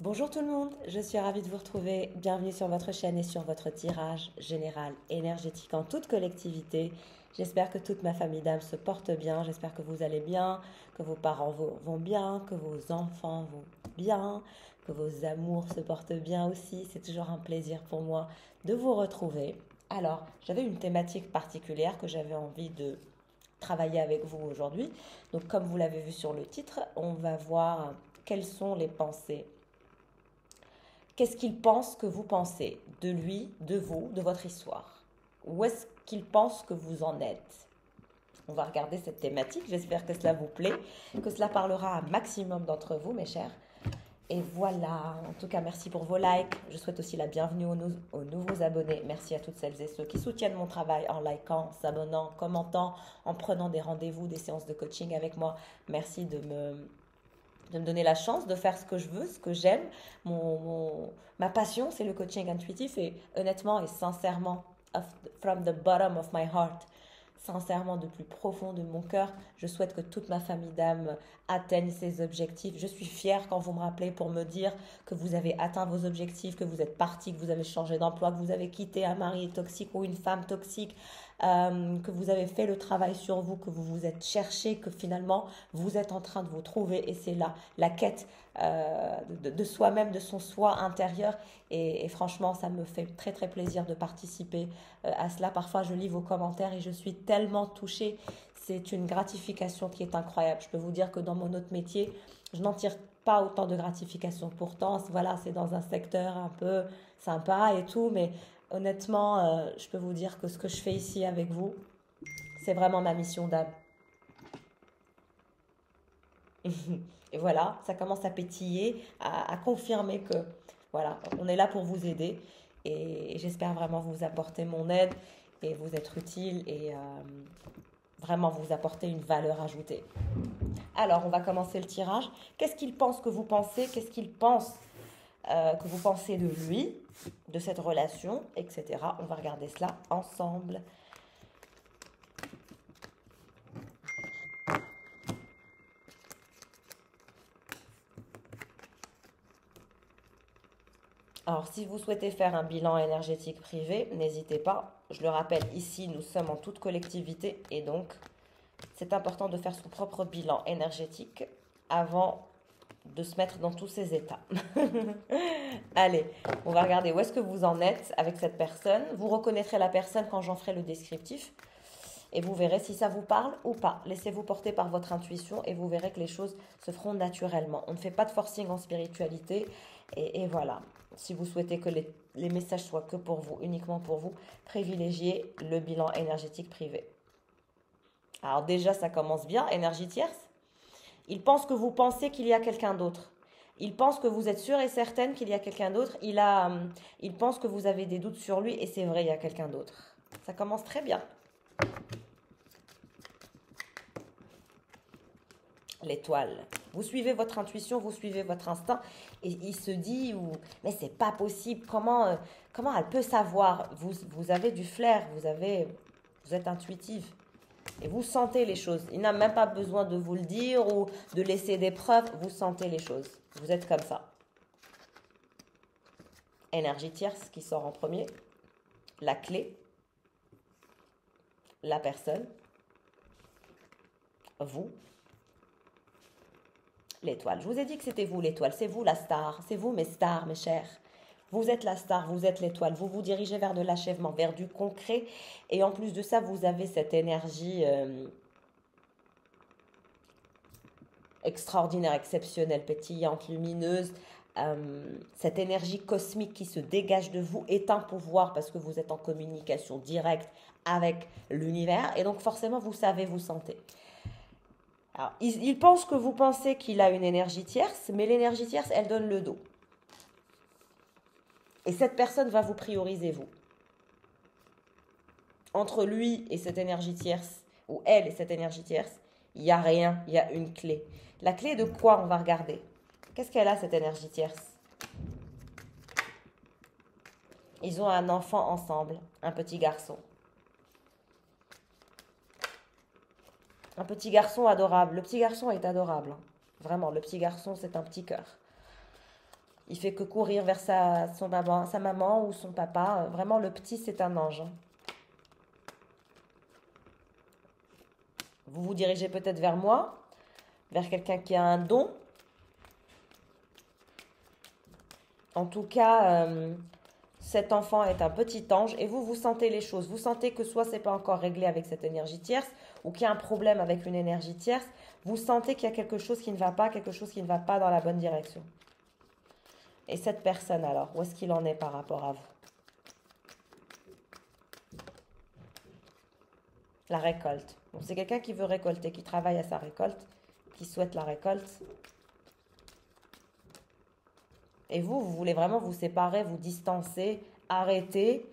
Bonjour tout le monde, je suis ravie de vous retrouver. Bienvenue sur votre chaîne et sur votre tirage général énergétique en toute collectivité. J'espère que toute ma famille d'âmes se porte bien, j'espère que vous allez bien, que vos parents vont bien, que vos enfants vont bien, que vos amours se portent bien aussi. C'est toujours un plaisir pour moi de vous retrouver. Alors, j'avais une thématique particulière que j'avais envie de travailler avec vous aujourd'hui. Donc, comme vous l'avez vu sur le titre, on va voir quelles sont les pensées. Qu'est-ce qu'il pense que vous pensez de lui, de vous, de votre histoire? Où est-ce qu'il pense que vous en êtes? On va regarder cette thématique. J'espère que cela vous plaît, que cela parlera à un maximum d'entre vous, mes chers. Et voilà, en tout cas, merci pour vos likes. Je souhaite aussi la bienvenue aux nouveaux abonnés. Merci à toutes celles et ceux qui soutiennent mon travail en likant, s'abonnant, commentant, en prenant des rendez-vous, des séances de coaching avec moi. Merci de me donner la chance de faire ce que je veux, ce que j'aime. Ma passion, c'est le coaching intuitif et honnêtement et sincèrement, from the bottom of my heart, sincèrement, du plus profond de mon cœur, je souhaite que toute ma famille d'âmes atteigne ses objectifs. Je suis fière quand vous me rappelez pour me dire que vous avez atteint vos objectifs, que vous êtes parti, que vous avez changé d'emploi, que vous avez quitté un mari toxique ou une femme toxique, que vous avez fait le travail sur vous, que vous vous êtes cherché, que finalement vous êtes en train de vous trouver et c'est là la quête de soi-même, de son soi intérieur et franchement ça me fait très très plaisir de participer à cela. Parfois je lis vos commentaires et je suis tellement touchée, c'est une gratification qui est incroyable. Je peux vous dire que dans mon autre métier, je n'en tire pas autant de gratification. Pourtant, voilà, c'est dans un secteur un peu sympa et tout, mais honnêtement, je peux vous dire que ce que je fais ici avec vous, c'est vraiment ma mission d'âme. Et voilà, ça commence à pétiller, à confirmer que voilà, on est là pour vous aider et j'espère vraiment vous apporter mon aide et vous être utile et vraiment vous apporter une valeur ajoutée. Alors, on va commencer le tirage. Qu'est-ce qu'il pense que vous pensez? Qu'est-ce qu'il pense que vous pensez de lui, de cette relation, etc. On va regarder cela ensemble. Alors, si vous souhaitez faire un bilan énergétique privé, n'hésitez pas. Je le rappelle, ici, nous sommes en toute collectivité et donc, c'est important de faire son propre bilan énergétique avant de se mettre dans tous ces états. Allez, on va regarder où est-ce que vous en êtes avec cette personne. Vous reconnaîtrez la personne quand j'en ferai le descriptif et vous verrez si ça vous parle ou pas. Laissez-vous porter par votre intuition et vous verrez que les choses se feront naturellement. On ne fait pas de forcing en spiritualité et voilà. Si vous souhaitez que les messages soient que pour vous, uniquement pour vous, privilégiez le bilan énergétique privé. Alors déjà, ça commence bien, énergie tierce. Il pense que vous pensez qu'il y a quelqu'un d'autre. Il pense que vous êtes sûre et certaine qu'il y a quelqu'un d'autre. Il pense que vous avez des doutes sur lui et c'est vrai, il y a quelqu'un d'autre. Ça commence très bien. L'étoile. Vous suivez votre intuition, vous suivez votre instinct et il se dit mais c'est pas possible. Comment elle peut savoir? Vous avez du flair, vous êtes intuitive. Et vous sentez les choses. Il n'a même pas besoin de vous le dire ou de laisser des preuves. Vous sentez les choses. Vous êtes comme ça. Énergie tierce qui sort en premier. La clé. La personne. Vous. L'étoile. Je vous ai dit que c'était vous l'étoile. C'est vous la star. C'est vous mes stars, mes chers. Vous êtes la star, vous êtes l'étoile. Vous vous dirigez vers de l'achèvement, vers du concret. Et en plus de ça, vous avez cette énergie extraordinaire, exceptionnelle, pétillante, lumineuse. Cette énergie cosmique qui se dégage de vous est un pouvoir parce que vous êtes en communication directe avec l'univers. Et donc forcément, vous savez, vous sentez. Alors, il pense que vous pensez qu'il a une énergie tierce, mais l'énergie tierce, elle donne le dos. Et cette personne va vous prioriser, vous. Entre lui et cette énergie tierce, ou elle et cette énergie tierce, il n'y a rien, il y a une clé. La clé de quoi on va regarder? Qu'est-ce qu'elle a, cette énergie tierce? Ils ont un enfant ensemble, un petit garçon. Un petit garçon adorable. Le petit garçon est adorable. Vraiment, le petit garçon, c'est un petit cœur. Il fait que courir vers sa maman ou son papa. Vraiment, le petit, c'est un ange, hein. Vous vous dirigez peut-être vers moi, vers quelqu'un qui a un don. En tout cas, cet enfant est un petit ange et vous sentez les choses. Vous sentez que soit c'est pas encore réglé avec cette énergie tierce ou qu'il y a un problème avec une énergie tierce. Vous sentez qu'il y a quelque chose qui ne va pas, quelque chose qui ne va pas dans la bonne direction. Et cette personne alors, où est-ce qu'il en est par rapport à vous? La récolte. Bon, c'est quelqu'un qui veut récolter, qui travaille à sa récolte, qui souhaite la récolte. Et vous voulez vraiment vous séparer, vous distancer, arrêter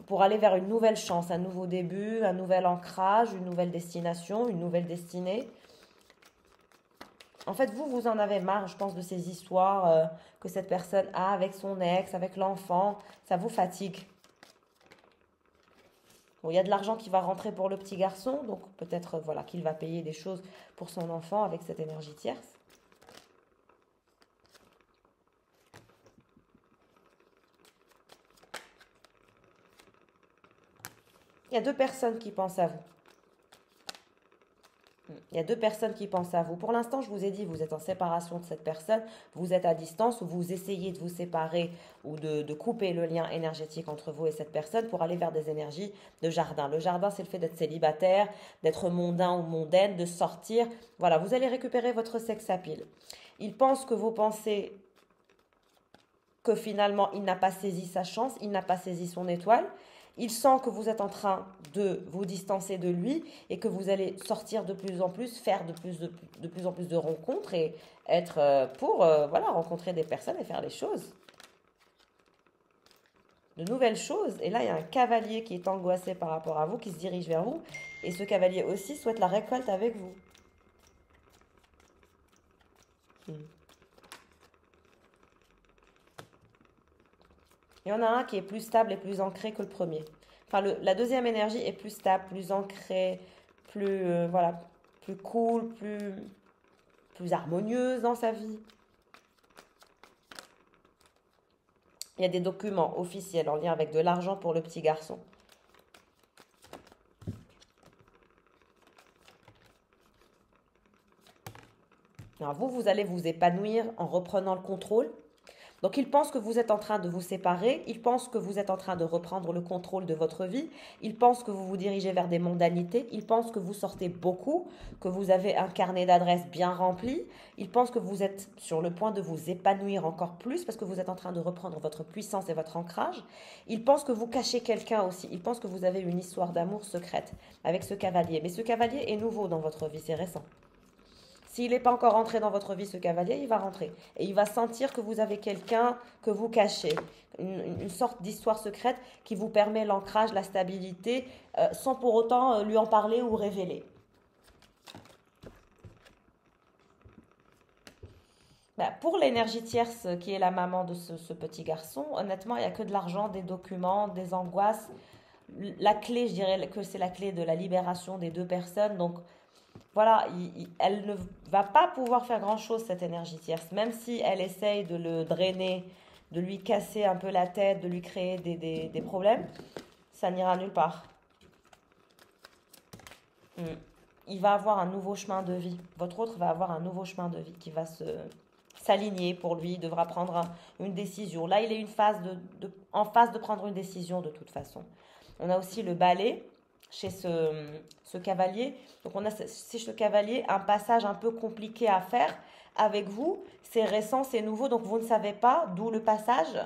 pour aller vers une nouvelle chance, un nouveau début, un nouvel ancrage, une nouvelle destination, une nouvelle destinée. En fait, vous en avez marre, je pense, de ces histoires que cette personne a avec son ex, avec l'enfant. Ça vous fatigue. Bon, il y a de l'argent qui va rentrer pour le petit garçon, donc peut-être voilà, qu'il va payer des choses pour son enfant avec cette énergie tierce. Il y a deux personnes qui pensent à vous. Il y a deux personnes qui pensent à vous. Pour l'instant, je vous ai dit, vous êtes en séparation de cette personne, vous êtes à distance ou vous essayez de vous séparer ou de couper le lien énergétique entre vous et cette personne pour aller vers des énergies de jardin. Le jardin, c'est le fait d'être célibataire, d'être mondain ou mondaine, de sortir. Voilà, vous allez récupérer votre sex appeal. Il pense que vous pensez que finalement, il n'a pas saisi sa chance, il n'a pas saisi son étoile. Il sent que vous êtes en train de vous distancer de lui et que vous allez sortir de plus en plus, faire de plus en plus de rencontres et être pour voilà, rencontrer des personnes et faire des choses. De nouvelles choses. Et là, il y a un cavalier qui est angoissé par rapport à vous, qui se dirige vers vous. Et ce cavalier aussi souhaite la récolte avec vous. Il y en a un qui est plus stable et plus ancré que le premier. Enfin, la deuxième énergie est plus stable, plus ancrée, plus, voilà, plus cool, plus harmonieuse dans sa vie. Il y a des documents officiels en lien avec de l'argent pour le petit garçon. Alors vous allez vous épanouir en reprenant le contrôle. Donc il pense que vous êtes en train de vous séparer, il pense que vous êtes en train de reprendre le contrôle de votre vie, il pense que vous vous dirigez vers des mondanités, il pense que vous sortez beaucoup, que vous avez un carnet d'adresses bien rempli, il pense que vous êtes sur le point de vous épanouir encore plus parce que vous êtes en train de reprendre votre puissance et votre ancrage, il pense que vous cachez quelqu'un aussi, il pense que vous avez une histoire d'amour secrète avec ce cavalier, mais ce cavalier est nouveau dans votre vie, c'est récent. S'il n'est pas encore rentré dans votre vie, ce cavalier, il va rentrer. Et il va sentir que vous avez quelqu'un que vous cachez. Une sorte d'histoire secrète qui vous permet l'ancrage, la stabilité, sans pour autant lui en parler ou révéler. Pour l'énergie tierce qui est la maman de ce petit garçon, honnêtement, il n'y a que de l'argent, des documents, des angoisses. La clé, je dirais que c'est la clé de la libération des deux personnes. Donc, voilà, elle ne va pas pouvoir faire grand-chose, cette énergie tierce. Même si elle essaye de le drainer, de lui casser un peu la tête, de lui créer des problèmes, ça n'ira nulle part. Il va avoir un nouveau chemin de vie. Votre autre va avoir un nouveau chemin de vie qui va s'aligner pour lui. Il devra prendre une décision. Là, il est en phase de prendre une décision de toute façon. On a aussi le balai chez ce cavalier. Donc on a chez ce cavalier un passage un peu compliqué à faire avec vous. C'est récent, c'est nouveau, donc vous ne savez pas, d'où le passage.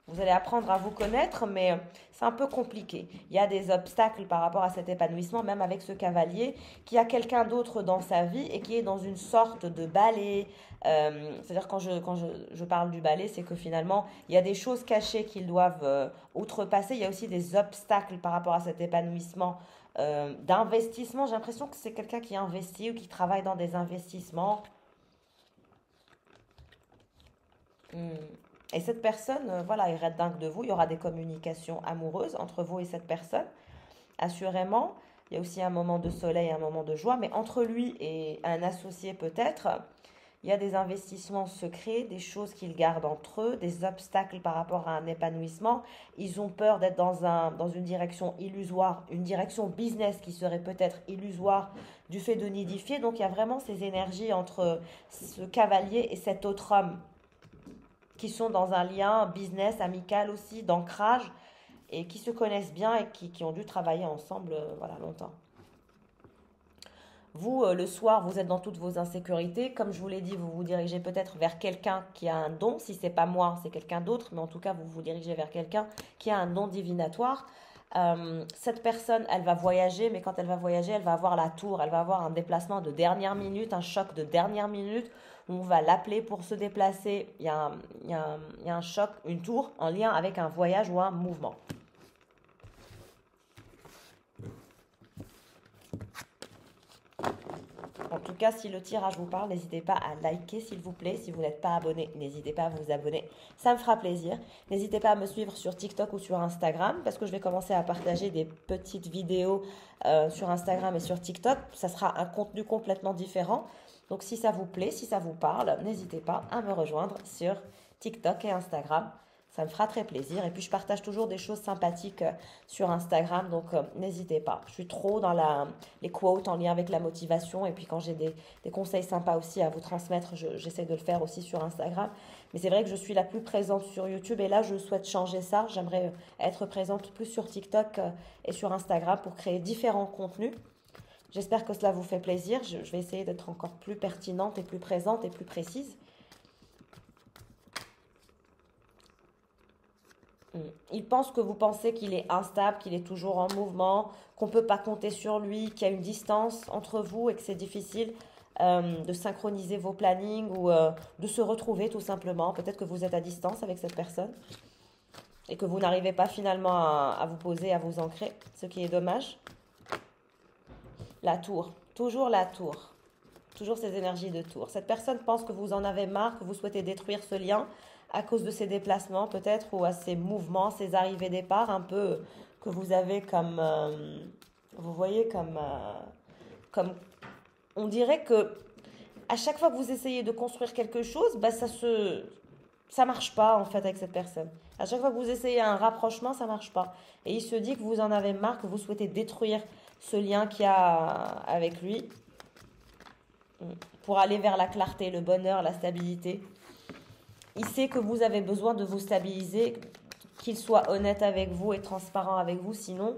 Vous allez apprendre à vous connaître, mais c'est un peu compliqué. Il y a des obstacles par rapport à cet épanouissement, même avec ce cavalier, qui a quelqu'un d'autre dans sa vie et qui est dans une sorte de balai. C'est-à-dire quand je parle du balai, c'est que finalement, il y a des choses cachées qu'ils doivent outrepasser. Il y a aussi des obstacles par rapport à cet épanouissement d'investissement. J'ai l'impression que c'est quelqu'un qui investit ou qui travaille dans des investissements. Et cette personne, voilà, il reste dingue de vous. Il y aura des communications amoureuses entre vous et cette personne, assurément. Il y a aussi un moment de soleil, un moment de joie, mais entre lui et un associé peut-être, Il y a des investissements secrets, des choses qu'ils gardent entre eux, des obstacles par rapport à un épanouissement. Ils ont peur d'être dans une direction illusoire, une direction business qui serait peut-être illusoire du fait de nidifier. Donc il y a vraiment ces énergies entre ce cavalier et cet autre homme qui sont dans un lien business, amical aussi, d'ancrage et qui se connaissent bien et qui ont dû travailler ensemble voilà, longtemps. Vous, le soir, vous êtes dans toutes vos insécurités. Comme je vous l'ai dit, vous vous dirigez peut-être vers quelqu'un qui a un don. Si c'est pas moi, c'est quelqu'un d'autre. Mais en tout cas, vous vous dirigez vers quelqu'un qui a un don divinatoire. Cette personne, elle va voyager, mais quand elle va voyager, elle va avoir la tour. Elle va avoir un déplacement de dernière minute, un choc de dernière minute. Où on va l'appeler pour se déplacer. Il y a un choc, une tour en lien avec un voyage ou un mouvement. En tout cas, si le tirage vous parle, n'hésitez pas à liker s'il vous plaît. Si vous n'êtes pas abonné, n'hésitez pas à vous abonner. Ça me fera plaisir. N'hésitez pas à me suivre sur TikTok ou sur Instagram parce que je vais commencer à partager des petites vidéos sur Instagram et sur TikTok. Ça sera un contenu complètement différent. Donc si ça vous plaît, si ça vous parle, n'hésitez pas à me rejoindre sur TikTok et Instagram. Ça me fera très plaisir. Et puis, je partage toujours des choses sympathiques sur Instagram. Donc, n'hésitez pas. Je suis trop dans les quotes en lien avec la motivation. Et puis, quand j'ai des conseils sympas aussi à vous transmettre, j'essaie de le faire aussi sur Instagram. Mais c'est vrai que je suis la plus présente sur YouTube. Et là, je souhaite changer ça. J'aimerais être présente plus sur TikTok et sur Instagram pour créer différents contenus. J'espère que cela vous fait plaisir. Je vais essayer d'être encore plus pertinente et plus présente et plus précise. Il pense que vous pensez qu'il est instable, qu'il est toujours en mouvement, qu'on ne peut pas compter sur lui, qu'il y a une distance entre vous et que c'est difficile de synchroniser vos plannings ou de se retrouver tout simplement. Peut-être que vous êtes à distance avec cette personne et que vous n'arrivez pas finalement à vous poser, à vous ancrer, ce qui est dommage. La tour, toujours la tour, toujours ces énergies de tour. Cette personne pense que vous en avez marre, que vous souhaitez détruire ce lien à cause de ces déplacements peut-être ou à ces mouvements, ces arrivées-départs un peu que vous avez comme, vous voyez, comme, on dirait que à chaque fois que vous essayez de construire quelque chose, bah ça marche pas en fait avec cette personne. À chaque fois que vous essayez un rapprochement, ça marche pas. Et il se dit que vous en avez marre, que vous souhaitez détruire ce lien qu'il y a avec lui pour aller vers la clarté, le bonheur, la stabilité. Il sait que vous avez besoin de vous stabiliser, qu'il soit honnête avec vous et transparent avec vous, sinon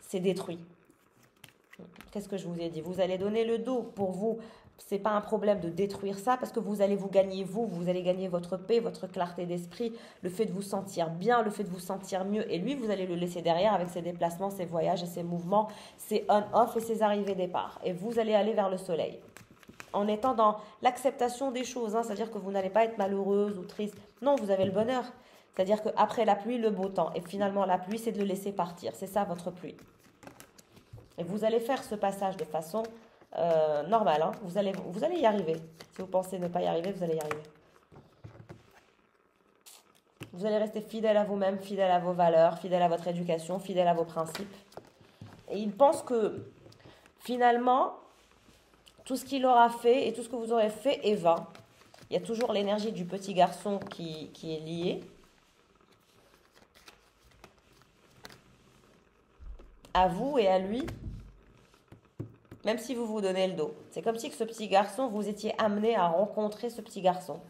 c'est détruit. Qu'est-ce que je vous ai dit? Vous allez donner le dos. Pour vous, c'est pas un problème de détruire ça parce que vous allez vous gagner vous allez gagner votre paix, votre clarté d'esprit, le fait de vous sentir bien, le fait de vous sentir mieux. Et lui, vous allez le laisser derrière avec ses déplacements, ses voyages et ses mouvements, ses on-off et ses arrivées-départs. Et vous allez aller vers le soleil. En étant dans l'acceptation des choses, hein, c'est-à-dire que vous n'allez pas être malheureuse ou triste. Non, vous avez le bonheur. C'est-à-dire qu'après la pluie, le beau temps. Et finalement, la pluie, c'est de le laisser partir. C'est ça, votre pluie. Et vous allez faire ce passage de façon normale. Hein. Vous allez y arriver. Si vous pensez ne pas y arriver, vous allez y arriver. Vous allez rester fidèle à vous-même, fidèle à vos valeurs, fidèle à votre éducation, fidèle à vos principes. Et il pense que, finalement, tout ce qu'il aura fait et tout ce que vous aurez fait est vain. Il y a toujours l'énergie du petit garçon qui est liée à vous et à lui, même si vous vous donnez le dos. C'est comme si que ce petit garçon, vous étiez amené à rencontrer ce petit garçon.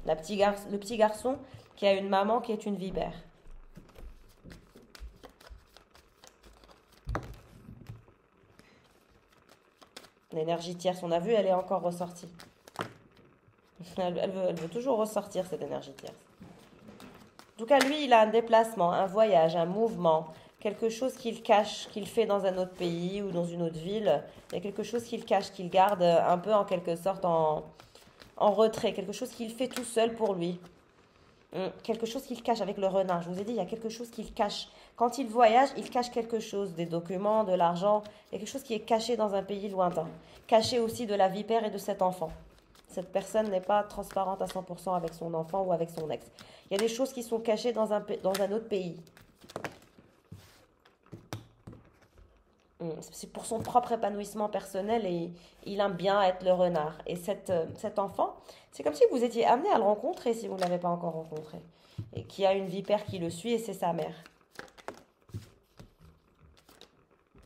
Le petit garçon qui a une maman qui est une vipère. L'énergie tierce, on a vu, elle est encore ressortie. Elle veut toujours ressortir, cette énergie tierce. En tout cas, lui, il a un déplacement, un voyage, un mouvement, quelque chose qu'il cache, qu'il fait dans un autre pays ou dans une autre ville. Il y a quelque chose qu'il cache, qu'il garde un peu en quelque sorte en retrait, quelque chose qu'il fait tout seul pour lui. Quelque chose qu'il cache avec le renard. Je vous ai dit, il y a quelque chose qu'il cache. Quand il voyage, il cache quelque chose, des documents, de l'argent. Il y a quelque chose qui est caché dans un pays lointain. Caché aussi de la vipère et de cet enfant. Cette personne n'est pas transparente à 100% avec son enfant ou avec son ex. Il y a des choses qui sont cachées dans un autre pays. C'est pour son propre épanouissement personnel et il aime bien être le renard. Et cet enfant, c'est comme si vous étiez amené à le rencontrer si vous ne l'avez pas encore rencontré. Et qui a une vipère qui le suit et c'est sa mère.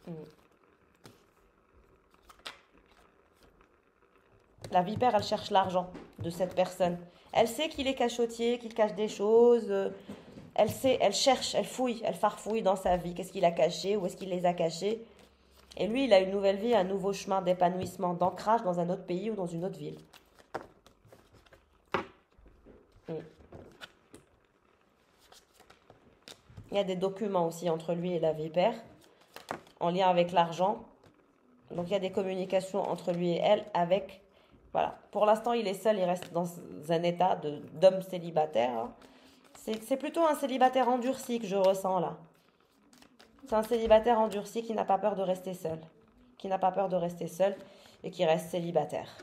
Mm. La vipère, elle cherche l'argent de cette personne. Elle sait qu'il est cachotier, qu'il cache des choses. Elle sait, elle cherche, elle fouille, elle farfouille dans sa vie. Qu'est-ce qu'il a caché? Où est-ce qu'il les a cachés? Et lui, il a une nouvelle vie, un nouveau chemin d'épanouissement, d'ancrage dans un autre pays ou dans une autre ville. Mm. Il y a des documents aussi entre lui et la vipère, en lien avec l'argent. Donc il y a des communications entre lui et elle avec... Voilà. Pour l'instant, il est seul, il reste dans un état d'homme célibataire. Hein. C'est plutôt un célibataire endurci que je ressens là. C'est un célibataire endurci qui n'a pas peur de rester seul. Qui n'a pas peur de rester seul et qui reste célibataire.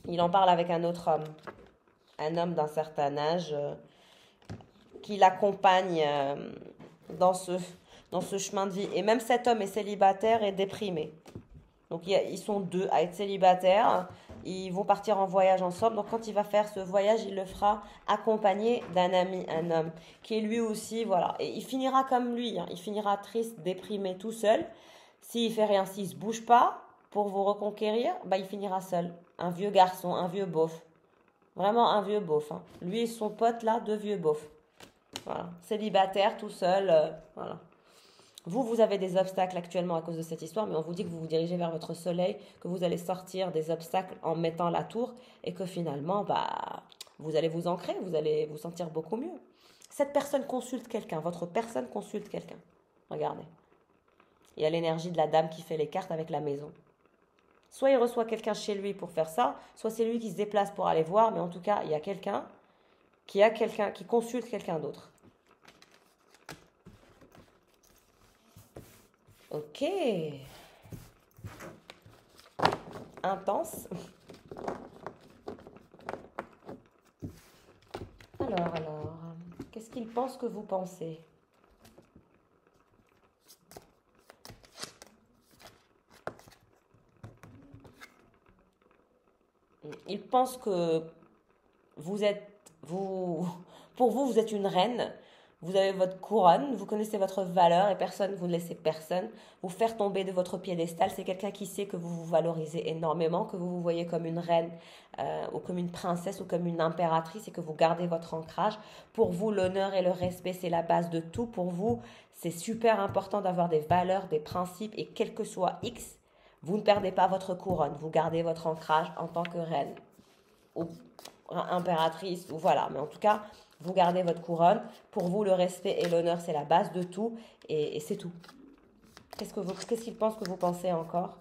Il en parle avec un autre homme. Un homme d'un certain âge qui l'accompagne dans ce chemin de vie. Et même cet homme est célibataire et déprimé. Donc ils sont deux à être célibataires. Ils vont partir en voyage ensemble. Donc quand il va faire ce voyage, il le fera accompagné d'un ami, un homme, qui est lui aussi, voilà. Et il finira comme lui. Hein. Il finira triste, déprimé, tout seul. S'il fait rien, s'il se bouge pas pour vous reconquérir, bah il finira seul. Un vieux garçon, un vieux beauf. Vraiment un vieux beauf. Hein. Lui et son pote là, deux vieux beaufs. Voilà. Célibataire, tout seul. Voilà. Vous avez des obstacles actuellement à cause de cette histoire, mais on vous dit que vous vous dirigez vers votre soleil, que vous allez sortir des obstacles en mettant la tour et que finalement, bah, vous allez vous ancrer, vous allez vous sentir beaucoup mieux. Cette personne consulte quelqu'un, votre personne consulte quelqu'un. Regardez. Il y a l'énergie de la dame qui fait les cartes avec la maison. Soit il reçoit quelqu'un chez lui pour faire ça, soit c'est lui qui se déplace pour aller voir, mais en tout cas, il y a quelqu'un qui consulte quelqu'un d'autre. Ok. Intense. Alors, qu'est-ce qu'il pense que vous pensez? Il pense que pour vous, vous êtes une reine. Vous avez votre couronne, vous connaissez votre valeur et personne, vous ne laissez personne vous faire tomber de votre piédestal. C'est quelqu'un qui sait que vous vous valorisez énormément, que vous vous voyez comme une reine ou comme une princesse ou comme une impératrice et que vous gardez votre ancrage. Pour vous, l'honneur et le respect, c'est la base de tout. Pour vous, c'est super important d'avoir des valeurs, des principes et quel que soit X, vous ne perdez pas votre couronne. Vous gardez votre ancrage en tant que reine ou impératrice ou voilà. Mais en tout cas, vous gardez votre couronne. Pour vous, le respect et l'honneur, c'est la base de tout. Et c'est tout. Qu'est-ce qu'il pense que vous pensez encore?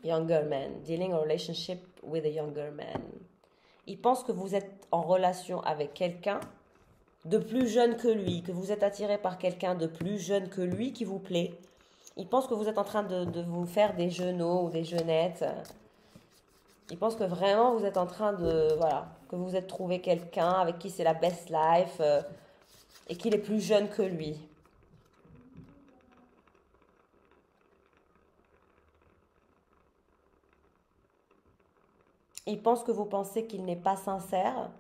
Younger man. Dealing a relationship with a younger man. Il pense que vous êtes en relation avec quelqu'un de plus jeune que lui, que vous êtes attiré par quelqu'un de plus jeune que lui qui vous plaît. Il pense que vous êtes en train de vous faire des genoux ou des jeunettes. Il pense que vraiment vous êtes en train de... Voilà, que vous êtes trouvé quelqu'un avec qui c'est la best life et qu'il est plus jeune que lui. Il pense que vous pensez qu'il n'est pas sincère,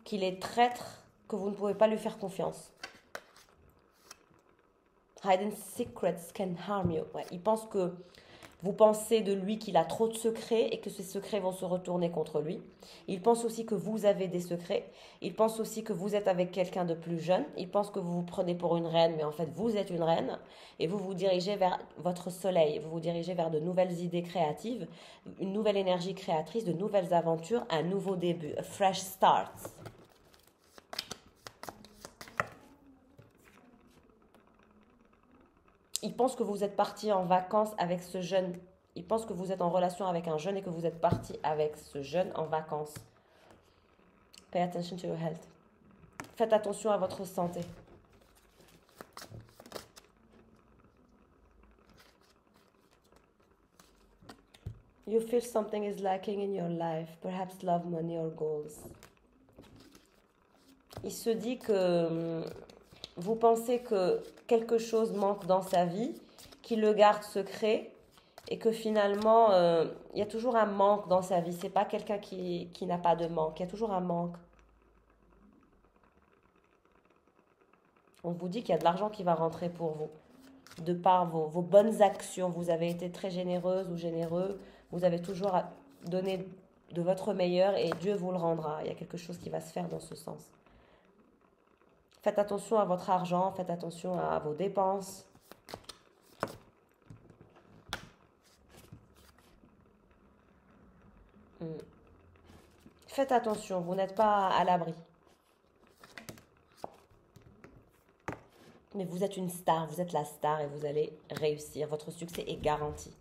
qu'il est traître, que vous ne pouvez pas lui faire confiance. Hidden secrets can harm you. Ouais, il pense que vous pensez de lui qu'il a trop de secrets et que ces secrets vont se retourner contre lui. Il pense aussi que vous avez des secrets. Il pense aussi que vous êtes avec quelqu'un de plus jeune. Il pense que vous vous prenez pour une reine, mais en fait vous êtes une reine. Et vous vous dirigez vers votre soleil. Vous vous dirigez vers de nouvelles idées créatives, une nouvelle énergie créatrice, de nouvelles aventures, un nouveau début, a fresh start. Il pense que vous êtes parti en vacances avec ce jeune. Il pense que vous êtes en relation avec un jeune et que vous êtes parti avec ce jeune en vacances. Pay attention to your health. Faites attention à votre santé. You feel something is lacking in your life, perhaps love, money or goals. Il se dit que vous pensez que quelque chose manque dans sa vie, qu'il le garde secret et que finalement, il y a toujours un manque dans sa vie. C'est pas quelqu'un qui n'a pas de manque. Il y a toujours un manque. On vous dit qu'il y a de l'argent qui va rentrer pour vous. De par vos bonnes actions, vous avez été très généreuse ou généreux. Vous avez toujours donné de votre meilleur et Dieu vous le rendra. Il y a quelque chose qui va se faire dans ce sens. Faites attention à votre argent, faites attention à vos dépenses. Faites attention, vous n'êtes pas à l'abri. Mais vous êtes une star, vous êtes la star et vous allez réussir. Votre succès est garanti.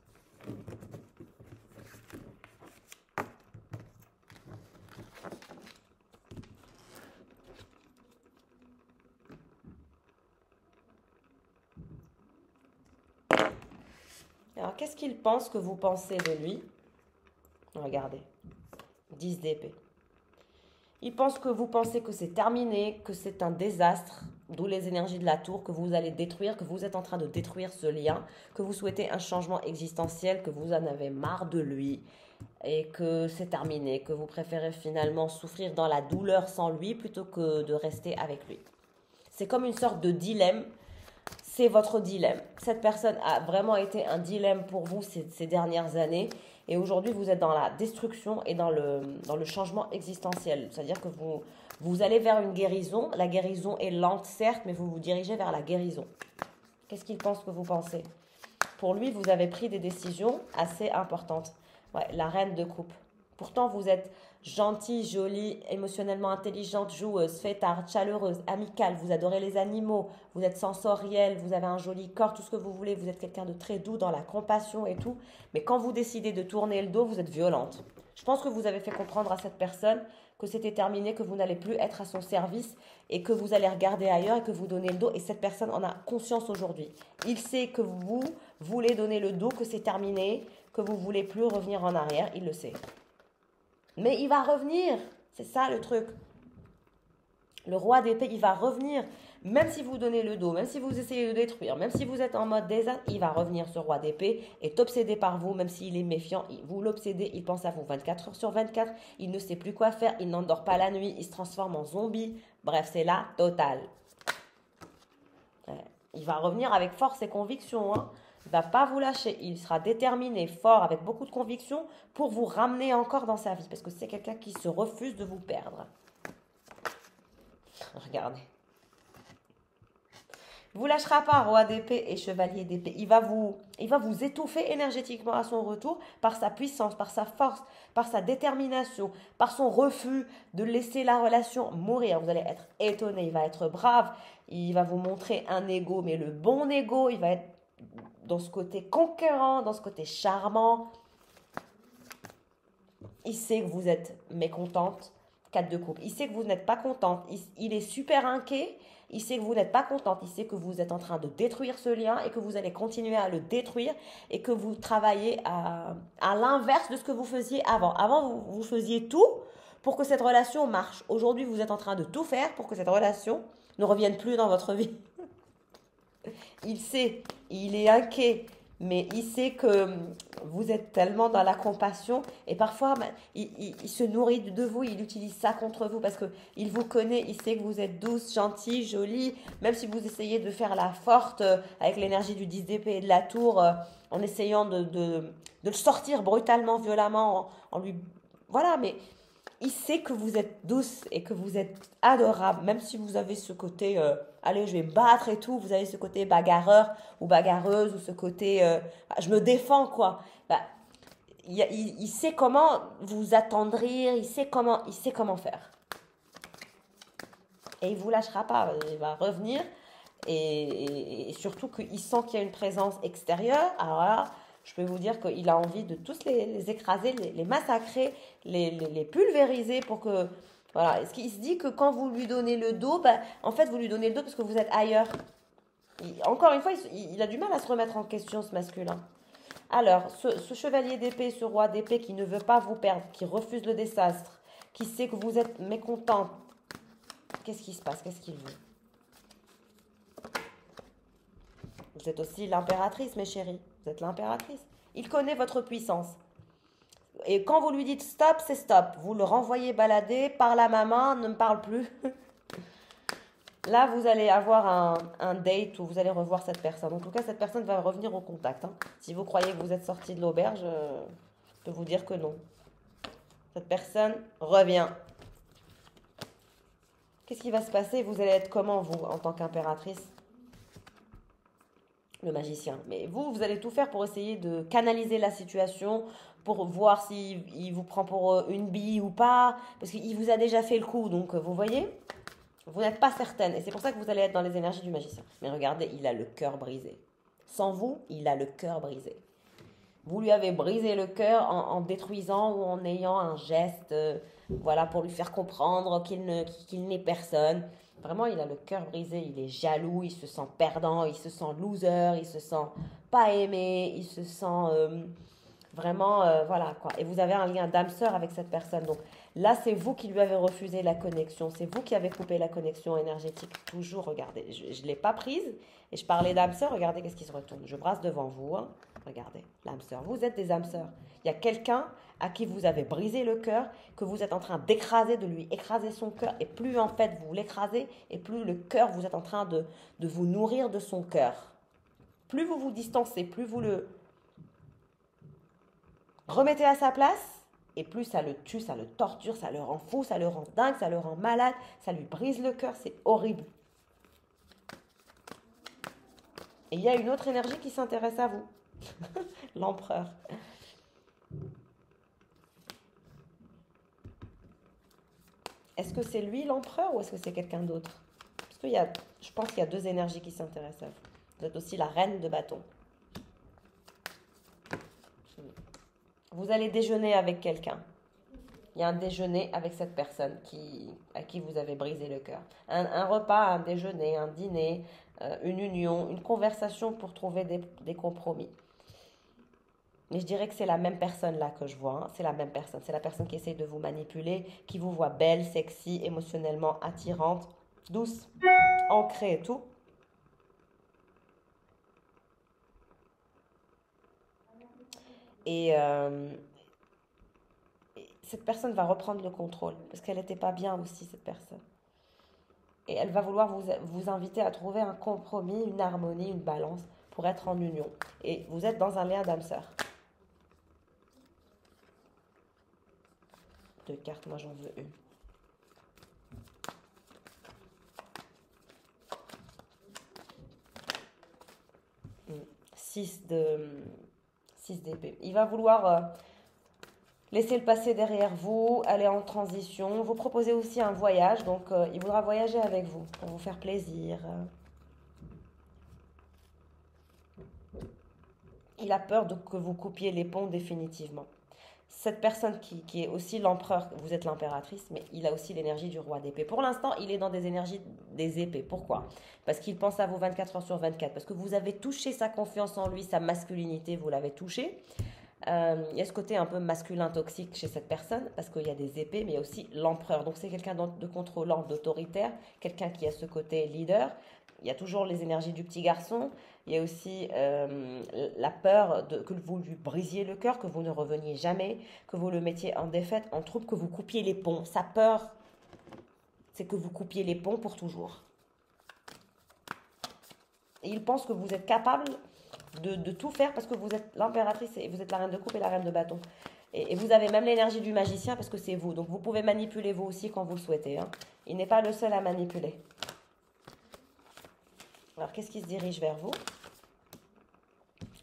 Alors, qu'est-ce qu'il pense que vous pensez de lui? Regardez, 10 d'épée. Il pense que vous pensez que c'est terminé, que c'est un désastre, d'où les énergies de la tour, que vous allez détruire, que vous êtes en train de détruire ce lien, que vous souhaitez un changement existentiel, que vous en avez marre de lui et que c'est terminé, que vous préférez finalement souffrir dans la douleur sans lui plutôt que de rester avec lui. C'est comme une sorte de dilemme. C'est votre dilemme. Cette personne a vraiment été un dilemme pour vous ces dernières années. Et aujourd'hui, vous êtes dans la destruction et dans le changement existentiel. C'est-à-dire que vous allez vers une guérison. La guérison est lente, certes, mais vous vous dirigez vers la guérison. Qu'est-ce qu'il pense que vous pensez? Pour lui, vous avez pris des décisions assez importantes. Ouais, la reine de coupe. Pourtant, vous êtes gentille, jolie, émotionnellement intelligente, joueuse, fêtarde, chaleureuse, amicale, vous adorez les animaux, vous êtes sensorielle, vous avez un joli corps, tout ce que vous voulez, vous êtes quelqu'un de très doux dans la compassion et tout. Mais quand vous décidez de tourner le dos, vous êtes violente. Je pense que vous avez fait comprendre à cette personne que c'était terminé, que vous n'allez plus être à son service et que vous allez regarder ailleurs et que vous donnez le dos. Et cette personne en a conscience aujourd'hui. Il sait que vous voulez donner le dos, que c'est terminé, que vous ne voulez plus revenir en arrière, il le sait. Mais il va revenir, c'est ça le truc. Le roi d'épée, il va revenir. Même si vous donnez le dos, même si vous essayez de détruire, même si vous êtes en mode désastre, il va revenir, ce roi d'épée, est obsédé par vous, même s'il est méfiant, vous l'obsédez, il pense à vous 24 heures sur 24, il ne sait plus quoi faire, il n'endort pas la nuit, il se transforme en zombie. Bref, c'est la totale. Il va revenir avec force et conviction, hein. Il ne va pas vous lâcher. Il sera déterminé, fort, avec beaucoup de conviction pour vous ramener encore dans sa vie. Parce que c'est quelqu'un qui se refuse de vous perdre. Regardez. Il ne vous lâchera pas, roi d'épée et chevalier d'épée. Il va vous étouffer énergétiquement à son retour par sa puissance, par sa force, par sa détermination, par son refus de laisser la relation mourir. Vous allez être étonné, il va être brave, il va vous montrer un ego, mais le bon ego, il va être dans ce côté conquérant, dans ce côté charmant. Il sait que vous êtes mécontente, 4 de coupe. Il sait que vous n'êtes pas contente. Il est super inquiet. Il sait que vous n'êtes pas contente. Il sait que vous êtes en train de détruire ce lien et que vous allez continuer à le détruire et que vous travaillez à l'inverse de ce que vous faisiez avant. Avant, vous faisiez tout pour que cette relation marche. Aujourd'hui, vous êtes en train de tout faire pour que cette relation ne revienne plus dans votre vie. Il sait, il est inquiet, mais il sait que vous êtes tellement dans la compassion et parfois il se nourrit de vous, il utilise ça contre vous parce qu'il vous connaît, il sait que vous êtes douce, gentille, jolie, même si vous essayez de faire la forte avec l'énergie du 10 d'épée et de la tour en essayant de le sortir brutalement, violemment, en lui... Voilà, mais il sait que vous êtes douce et que vous êtes adorable, même si vous avez ce côté allez, je vais me battre et tout, vous avez ce côté bagarreur ou bagarreuse ou ce côté je me défends quoi. Bah, il sait comment vous attendrir, il sait comment faire. Et il ne vous lâchera pas, il va revenir et surtout qu'il sent qu'il y a une présence extérieure. Alors là, je peux vous dire qu'il a envie de tous les écraser, les massacrer, les pulvériser pour que... Voilà. Est-ce qu'il se dit que quand vous lui donnez le dos, ben, en fait, vous lui donnez le dos parce que vous êtes ailleurs. Encore une fois, il a du mal à se remettre en question, ce masculin. Alors, ce chevalier d'épée, ce roi d'épée qui ne veut pas vous perdre, qui refuse le désastre, qui sait que vous êtes mécontent, Qu'est-ce qui se passe? Qu'est-ce qu'il veut? Vous êtes aussi l'impératrice, mes chéris. Vous êtes l'impératrice. Il connaît votre puissance. Et quand vous lui dites stop, c'est stop. Vous le renvoyez balader, parle à maman, ne me parle plus. Là, vous allez avoir un date où vous allez revoir cette personne. En tout cas, cette personne va revenir au contact. Hein. Si vous croyez que vous êtes sorti de l'auberge, je peux vous dire que non. Cette personne revient. Qu'est-ce qui va se passer? Vous allez être comment, vous, en tant qu'impératrice? Le magicien. Mais vous allez tout faire pour essayer de canaliser la situation, pour voir s'il vous prend pour une bille ou pas, parce qu'il vous a déjà fait le coup. Donc, vous voyez, vous n'êtes pas certaine. Et c'est pour ça que vous allez être dans les énergies du magicien. Mais regardez, il a le cœur brisé. Sans vous, il a le cœur brisé. Vous lui avez brisé le cœur en détruisant ou en ayant un geste, voilà, pour lui faire comprendre qu'il n'est personne. Vraiment, il a le cœur brisé, il est jaloux, il se sent perdant, il se sent loser, il se sent pas aimé, il se sent vraiment, voilà quoi. Et vous avez un lien d'âme sœur avec cette personne. Donc là, c'est vous qui lui avez refusé la connexion, c'est vous qui avez coupé la connexion énergétique. Toujours, regardez, je ne l'ai pas prise et je parlais d'âme sœur, regardez qu'est-ce qui se retourne. Je brasse devant vous, hein. Regardez, l'âme sœur. Vous êtes des âmes sœurs. Il y a quelqu'un à qui vous avez brisé le cœur, que vous êtes en train d'écraser, de lui écraser son cœur. Et plus en fait vous l'écrasez, et plus le cœur, vous êtes en train de vous nourrir de son cœur. Plus vous vous distancez, plus vous le remettez à sa place, et plus ça le tue, ça le torture, ça le rend fou, ça le rend dingue, ça le rend malade, ça lui brise le cœur, c'est horrible. Et il y a une autre énergie qui s'intéresse à vous. L'empereur. Est-ce que c'est lui l'empereur ou est-ce que c'est quelqu'un d'autre? Parce que je pense qu'il y a deux énergies qui s'intéressent à vous. Vous êtes aussi la reine de bâton. Vous allez déjeuner avec quelqu'un. Il y a un déjeuner avec cette personne à qui vous avez brisé le cœur. Un repas, un déjeuner, un dîner, une union, une conversation pour trouver des compromis. Mais je dirais que c'est la même personne là que je vois. Hein. C'est la même personne. C'est la personne qui essaye de vous manipuler, qui vous voit belle, sexy, émotionnellement attirante, douce, ancrée et tout. Et cette personne va reprendre le contrôle parce qu'elle n'était pas bien aussi, cette personne. Et elle va vouloir vous inviter à trouver un compromis, une harmonie, une balance pour être en union. Et vous êtes dans un lien d'âme sœur. Deux cartes, moi j'en veux une. Six d'épée. Il va vouloir laisser le passé derrière vous, aller en transition. Vous proposez aussi un voyage, donc il voudra voyager avec vous pour vous faire plaisir. Il a peur que vous coupiez les ponts définitivement. Cette personne qui est aussi l'empereur, vous êtes l'impératrice, mais il a aussi l'énergie du roi d'épée. Pour l'instant, il est dans des énergies des épées. Pourquoi? Parce qu'il pense à vous 24 heures sur 24. Parce que vous avez touché sa confiance en lui, sa masculinité, vous l'avez touché. Il y a ce côté un peu masculin toxique chez cette personne, parce qu'il y a des épées, mais il y a aussi l'empereur. Donc c'est quelqu'un de contrôlant, d'autoritaire, quelqu'un qui a ce côté leader. Il y a toujours les énergies du petit garçon. Il y a aussi la peur que vous lui brisiez le cœur, que vous ne reveniez jamais, que vous le mettiez en défaite, en troupe, que vous coupiez les ponts. Sa peur, c'est que vous coupiez les ponts pour toujours. Et il pense que vous êtes capable de tout faire parce que vous êtes l'impératrice et vous êtes la reine de coupe et la reine de bâton. Et vous avez même l'énergie du magicien parce que c'est vous. Donc vous pouvez manipuler vous aussi quand vous le souhaitez. Hein. Il n'est pas le seul à manipuler. Alors, qu'est-ce qui se dirige vers vous?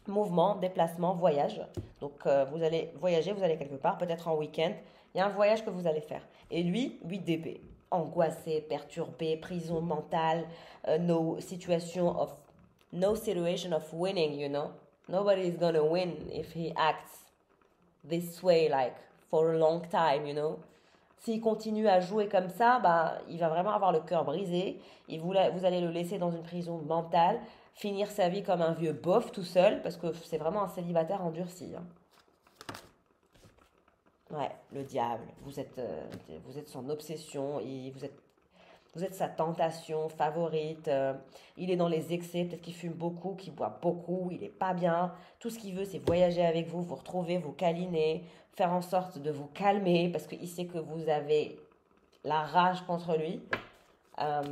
Mouvement, déplacement, voyage. Donc, vous allez voyager, vous allez quelque part, peut-être en week-end. Il y a un voyage que vous allez faire. Et lui, 8 d'épée. Angoissé, perturbé, prison mentale, no situation of winning, you know. Nobody is gonna win if he acts this way, like, for a long time, you know. S'il continue à jouer comme ça, bah, il va vraiment avoir le cœur brisé. Et vous allez le laisser dans une prison mentale, finir sa vie comme un vieux bof tout seul, parce que c'est vraiment un célibataire endurci. Hein. Ouais, le diable. Vous êtes son obsession. Vous êtes sa tentation favorite. Il est dans les excès. Peut-être qu'il fume beaucoup, qu'il boit beaucoup. Il n'est pas bien. Tout ce qu'il veut, c'est voyager avec vous, vous retrouver, vous câliner, faire en sorte de vous calmer parce qu'il sait que vous avez la rage contre lui. Euh,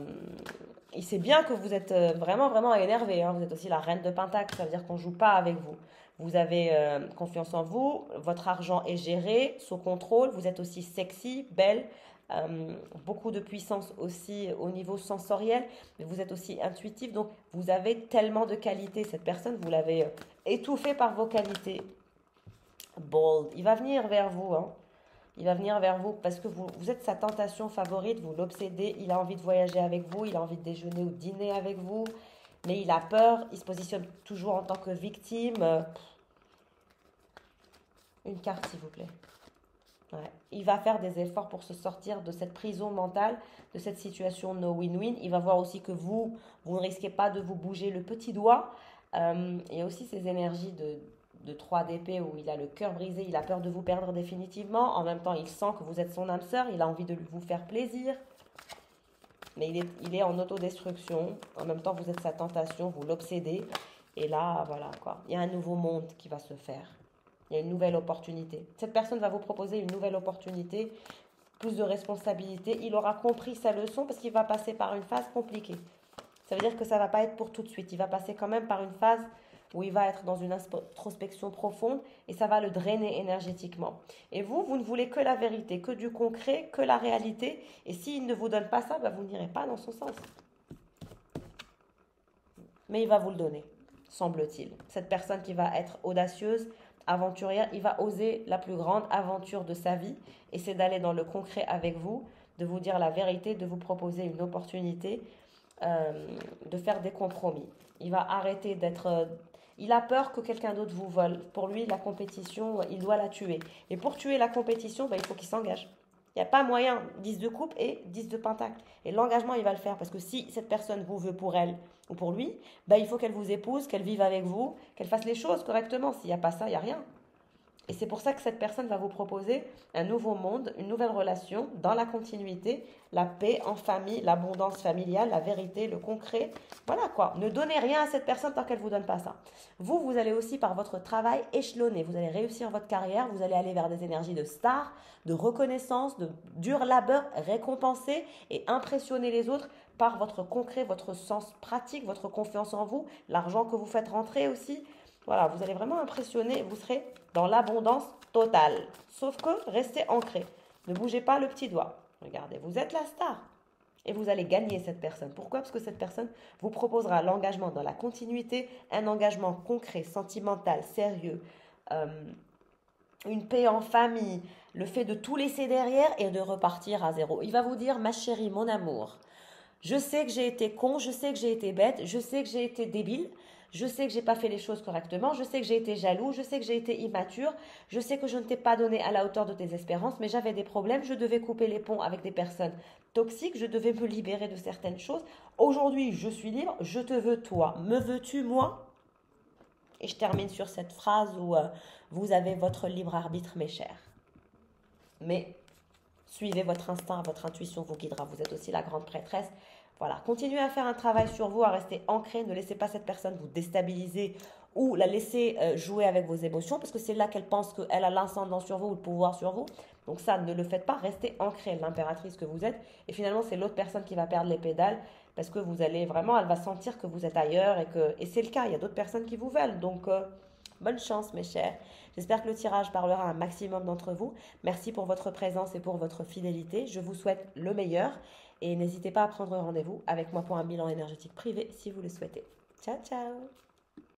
il sait bien que vous êtes vraiment, vraiment énervé. Hein. Vous êtes aussi la reine de Pentacle. Ça veut dire qu'on ne joue pas avec vous. Vous avez confiance en vous. Votre argent est géré, sous contrôle. Vous êtes aussi sexy, belle. Beaucoup de puissance aussi au niveau sensoriel. Mais vous êtes aussi intuitif. Donc, vous avez tellement de qualités. Cette personne, vous l'avez étouffée par vos qualités. Bold. Il va venir vers vous. Hein. Il va venir vers vous parce que vous êtes sa tentation favorite, vous l'obsédez, il a envie de voyager avec vous, il a envie de déjeuner ou dîner avec vous, mais il a peur, il se positionne toujours en tant que victime. Une carte s'il vous plaît. Ouais. Il va faire des efforts pour se sortir de cette prison mentale, de cette situation no win-win. Il va voir aussi que vous ne risquez pas de vous bouger le petit doigt. Il y a aussi ces énergies de 3 d'épée où il a le cœur brisé, il a peur de vous perdre définitivement. En même temps, il sent que vous êtes son âme sœur, il a envie de vous faire plaisir. Mais il est en autodestruction. En même temps, vous êtes sa tentation, vous l'obsédez. Et là, voilà quoi. Il y a un nouveau monde qui va se faire. Il y a une nouvelle opportunité. Cette personne va vous proposer une nouvelle opportunité, plus de responsabilité. Il aura compris sa leçon parce qu'il va passer par une phase compliquée. Ça veut dire que ça ne va pas être pour tout de suite. Il va passer quand même par une phase où il va être dans une introspection profonde et ça va le drainer énergétiquement. Et vous ne voulez que la vérité, que du concret, que la réalité. Et s'il ne vous donne pas ça, vous n'irez pas dans son sens. Mais il va vous le donner, semble-t-il. Cette personne qui va être audacieuse, aventurière, il va oser la plus grande aventure de sa vie. Et c'est d'aller dans le concret avec vous, de vous dire la vérité, de vous proposer une opportunité, de faire des compromis. Il va arrêter d'être... il a peur que quelqu'un d'autre vous vole. Pour lui, la compétition, il doit la tuer. Et pour tuer la compétition, il faut qu'il s'engage. Il n'y a pas moyen. 10 de coupe et 10 de pentacle. Et l'engagement, il va le faire. Parce que si cette personne vous veut pour elle ou pour lui, il faut qu'elle vous épouse, qu'elle vive avec vous, qu'elle fasse les choses correctement. S'il n'y a pas ça, il n'y a rien. Et c'est pour ça que cette personne va vous proposer un nouveau monde, une nouvelle relation, dans la continuité, la paix en famille, l'abondance familiale, la vérité, le concret. Voilà quoi. Ne donnez rien à cette personne tant qu'elle ne vous donne pas ça. Vous allez aussi par votre travail échelonner. Vous allez réussir votre carrière, vous allez aller vers des énergies de star, de reconnaissance, de dur labeur, récompenser et impressionner les autres par votre concret, votre sens pratique, votre confiance en vous, l'argent que vous faites rentrer aussi. Voilà, vous allez vraiment impressionner, vous serez dans l'abondance totale. Sauf que restez ancré. Ne bougez pas le petit doigt. Regardez, vous êtes la star. Et vous allez gagner cette personne. Pourquoi? Parce que cette personne vous proposera l'engagement dans la continuité, un engagement concret, sentimental, sérieux, une paix en famille, le fait de tout laisser derrière et de repartir à zéro. Il va vous dire, ma chérie, mon amour, je sais que j'ai été con, je sais que j'ai été bête, je sais que j'ai été débile, je sais que j'ai pas fait les choses correctement, je sais que j'ai été jaloux, je sais que j'ai été immature, je sais que je ne t'ai pas donné à la hauteur de tes espérances, mais j'avais des problèmes, je devais couper les ponts avec des personnes toxiques, je devais me libérer de certaines choses. Aujourd'hui, je suis libre, je te veux toi, me veux-tu moi? Et je termine sur cette phrase où vous avez votre libre arbitre, mes chers. Mais suivez votre instinct, votre intuition vous guidera. Vous êtes aussi la grande prêtresse. Voilà, continuez à faire un travail sur vous, à rester ancré. Ne laissez pas cette personne vous déstabiliser ou la laisser jouer avec vos émotions parce que c'est là qu'elle pense qu'elle a l'ascendant sur vous ou le pouvoir sur vous. Donc ça, ne le faites pas. Restez ancré, l'impératrice que vous êtes. Et finalement, c'est l'autre personne qui va perdre les pédales parce que vous allez vraiment, elle va sentir que vous êtes ailleurs et c'est le cas. Il y a d'autres personnes qui vous veulent. Donc, bonne chance, mes chers. J'espère que le tirage parlera à un maximum d'entre vous. Merci pour votre présence et pour votre fidélité. Je vous souhaite le meilleur. Et n'hésitez pas à prendre rendez-vous avec moi pour un bilan énergétique privé si vous le souhaitez. Ciao, ciao!